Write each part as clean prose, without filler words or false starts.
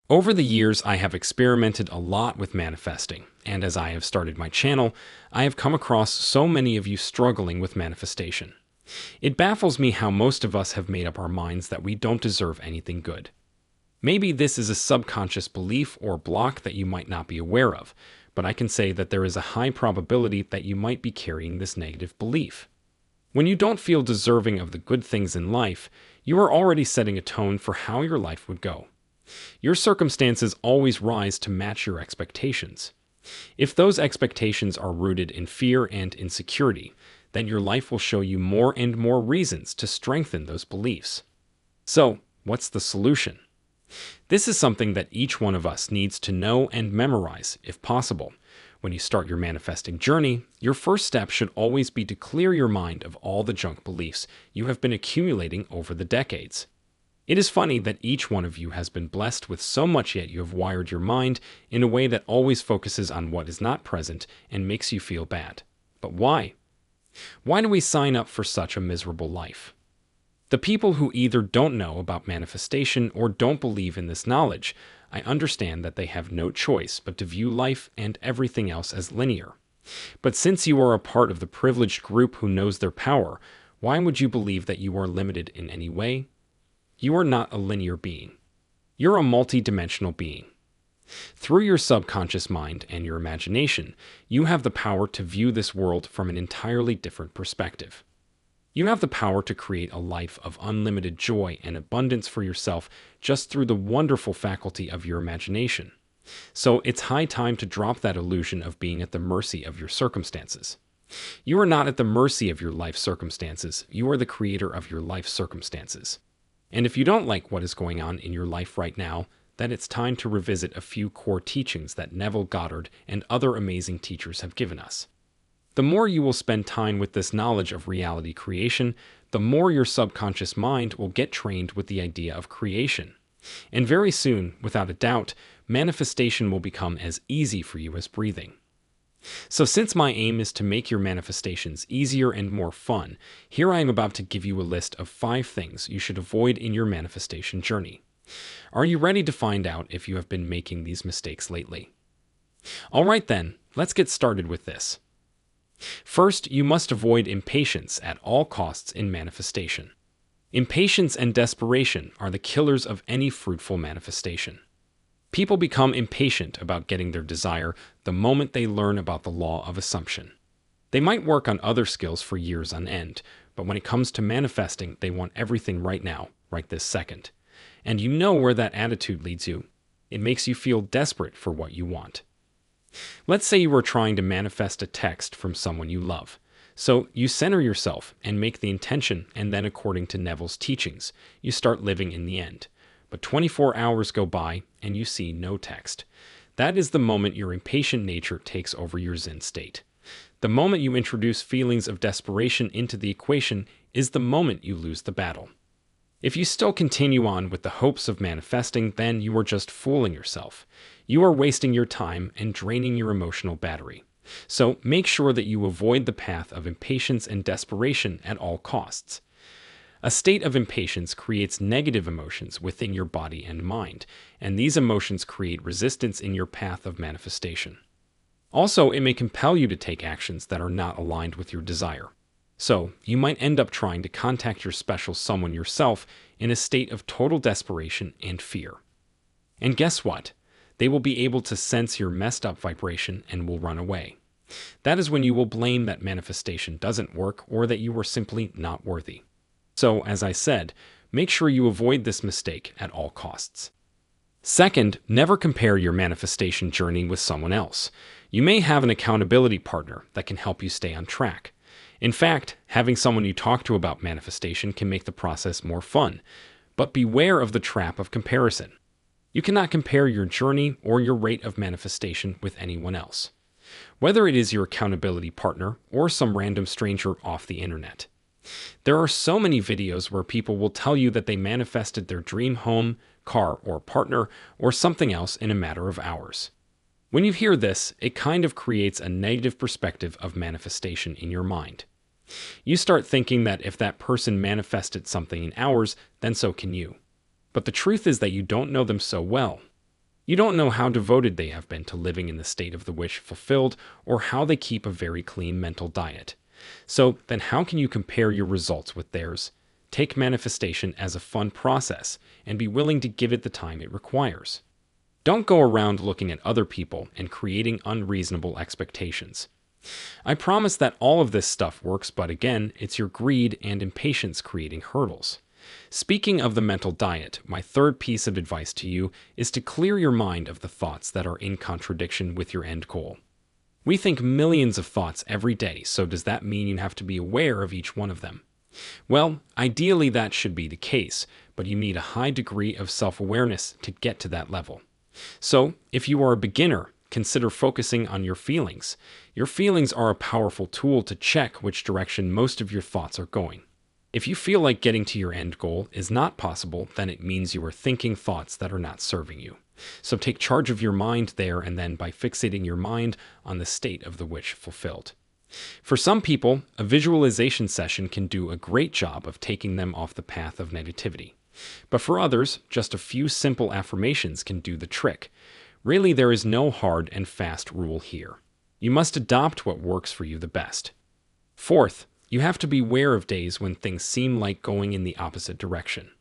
Over the years, I have experimented a lot with manifesting, and as I have started my channel, I have come across so many of you struggling with manifestation. It baffles me how most of us have made up our minds that we don't deserve anything good. Maybe this is a subconscious belief or block that you might not be aware of, but I can say that there is a high probability that you might be carrying this negative belief. When you don't feel deserving of the good things in life, you are already setting a tone for how your life would go. Your circumstances always rise to match your expectations. If those expectations are rooted in fear and insecurity, then your life will show you more and more reasons to strengthen those beliefs. So, what's the solution? This is something that each one of us needs to know and memorize, if possible. When you start your manifesting journey, your first step should always be to clear your mind of all the junk beliefs you have been accumulating over the decades. It is funny that each one of you has been blessed with so much, yet you have wired your mind in a way that always focuses on what is not present and makes you feel bad. But why? Why do we sign up for such a miserable life? The people who either don't know about manifestation or don't believe in this knowledge, I understand that they have no choice but to view life and everything else as linear. But since you are a part of the privileged group who knows their power, why would you believe that you are limited in any way? You are not a linear being. You're a multi-dimensional being. Through your subconscious mind and your imagination, you have the power to view this world from an entirely different perspective. You have the power to create a life of unlimited joy and abundance for yourself just through the wonderful faculty of your imagination. So it's high time to drop that illusion of being at the mercy of your circumstances. You are not at the mercy of your life circumstances. You are the creator of your life circumstances. And if you don't like what is going on in your life right now, then it's time to revisit a few core teachings that Neville, Goddard, and other amazing teachers have given us. The more you will spend time with this knowledge of reality creation, the more your subconscious mind will get trained with the idea of creation. And very soon, without a doubt, manifestation will become as easy for you as breathing. So since my aim is to make your manifestations easier and more fun, here I am about to give you a list of 5 things you should avoid in your manifestation journey. Are you ready to find out if you have been making these mistakes lately? Alright then, let's get started with this. First, you must avoid impatience at all costs in manifestation. Impatience and desperation are the killers of any fruitful manifestation. People become impatient about getting their desire the moment they learn about the law of assumption. They might work on other skills for years on end, but when it comes to manifesting, they want everything right now, right this second. And you know where that attitude leads you. It makes you feel desperate for what you want. Let's say you are trying to manifest a text from someone you love. So you center yourself and make the intention, and then according to Neville's teachings, you start living in the end. But 24 hours go by and you see no text. That is the moment your impatient nature takes over your Zen state. The moment you introduce feelings of desperation into the equation is the moment you lose the battle. If you still continue on with the hopes of manifesting, then you are just fooling yourself. You are wasting your time and draining your emotional battery. So make sure that you avoid the path of impatience and desperation at all costs. A state of impatience creates negative emotions within your body and mind, and these emotions create resistance in your path of manifestation. Also, it may compel you to take actions that are not aligned with your desire. So, you might end up trying to contact your special someone yourself in a state of total desperation and fear. And guess what? They will be able to sense your messed up vibration and will run away. That is when you will blame that manifestation doesn't work or that you are simply not worthy. So, as I said, make sure you avoid this mistake at all costs. Second, never compare your manifestation journey with someone else. You may have an accountability partner that can help you stay on track. In fact, having someone you talk to about manifestation can make the process more fun, but beware of the trap of comparison. You cannot compare your journey or your rate of manifestation with anyone else, whether it is your accountability partner or some random stranger off the internet. There are so many videos where people will tell you that they manifested their dream home, car, or partner, or something else in a matter of hours. When you hear this, it kind of creates a negative perspective of manifestation in your mind. You start thinking that if that person manifested something in hours, then so can you. But the truth is that you don't know them so well. You don't know how devoted they have been to living in the state of the wish fulfilled, or how they keep a very clean mental diet. So then how can you compare your results with theirs? Take manifestation as a fun process and be willing to give it the time it requires. Don't go around looking at other people and creating unreasonable expectations. I promise that all of this stuff works, but again, it's your greed and impatience creating hurdles. Speaking of the mental diet, my third piece of advice to you is to clear your mind of the thoughts that are in contradiction with your end goal. We think millions of thoughts every day, so does that mean you have to be aware of each one of them? Well, ideally that should be the case, but you need a high degree of self-awareness to get to that level. So, if you are a beginner, consider focusing on your feelings. Your feelings are a powerful tool to check which direction most of your thoughts are going. If you feel like getting to your end goal is not possible, then it means you are thinking thoughts that are not serving you. So take charge of your mind there and then by fixating your mind on the state of the wish fulfilled. For some people, a visualization session can do a great job of taking them off the path of negativity. But for others, just a few simple affirmations can do the trick. Really, there is no hard and fast rule here. You must adopt what works for you the best. Fourth, you have to beware of days when things seem like going in the opposite direction.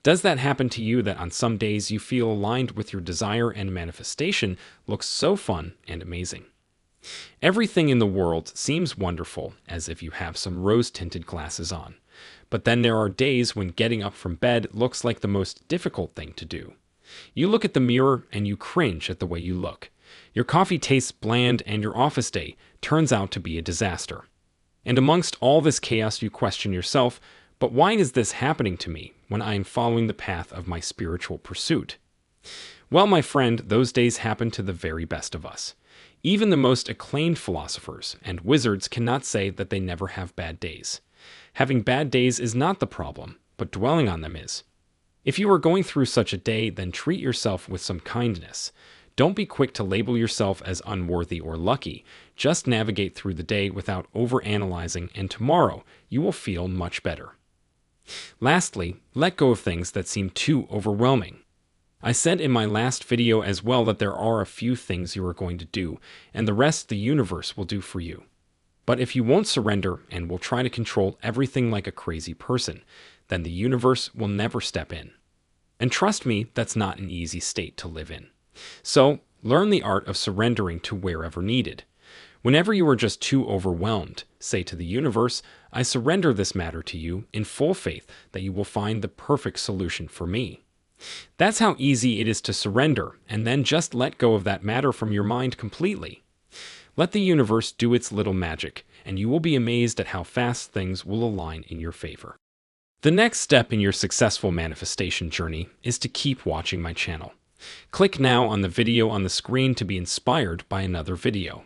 Does that happen to you that on some days you feel aligned with your desire and manifestation looks so fun and amazing? Everything in the world seems wonderful, as if you have some rose-tinted glasses on. But then there are days when getting up from bed looks like the most difficult thing to do. You look at the mirror and you cringe at the way you look. Your coffee tastes bland and your office day turns out to be a disaster. And amongst all this chaos you question yourself, but why is this happening to me when I am following the path of my spiritual pursuit? Well, my friend, those days happen to the very best of us. Even the most acclaimed philosophers and wizards cannot say that they never have bad days. Having bad days is not the problem, but dwelling on them is. If you are going through such a day, then treat yourself with some kindness. Don't be quick to label yourself as unworthy or lucky. Just navigate through the day without overanalyzing, and tomorrow you will feel much better. Lastly, let go of things that seem too overwhelming. I said in my last video as well that there are a few things you are going to do, and the rest the universe will do for you. But if you won't surrender and will try to control everything like a crazy person, then the universe will never step in. And trust me, that's not an easy state to live in. So, learn the art of surrendering to wherever needed. Whenever you are just too overwhelmed, say to the universe, I surrender this matter to you in full faith that you will find the perfect solution for me. That's how easy it is to surrender, and then just let go of that matter from your mind completely. Let the universe do its little magic, and you will be amazed at how fast things will align in your favor. The next step in your successful manifestation journey is to keep watching my channel. Click now on the video on the screen to be inspired by another video.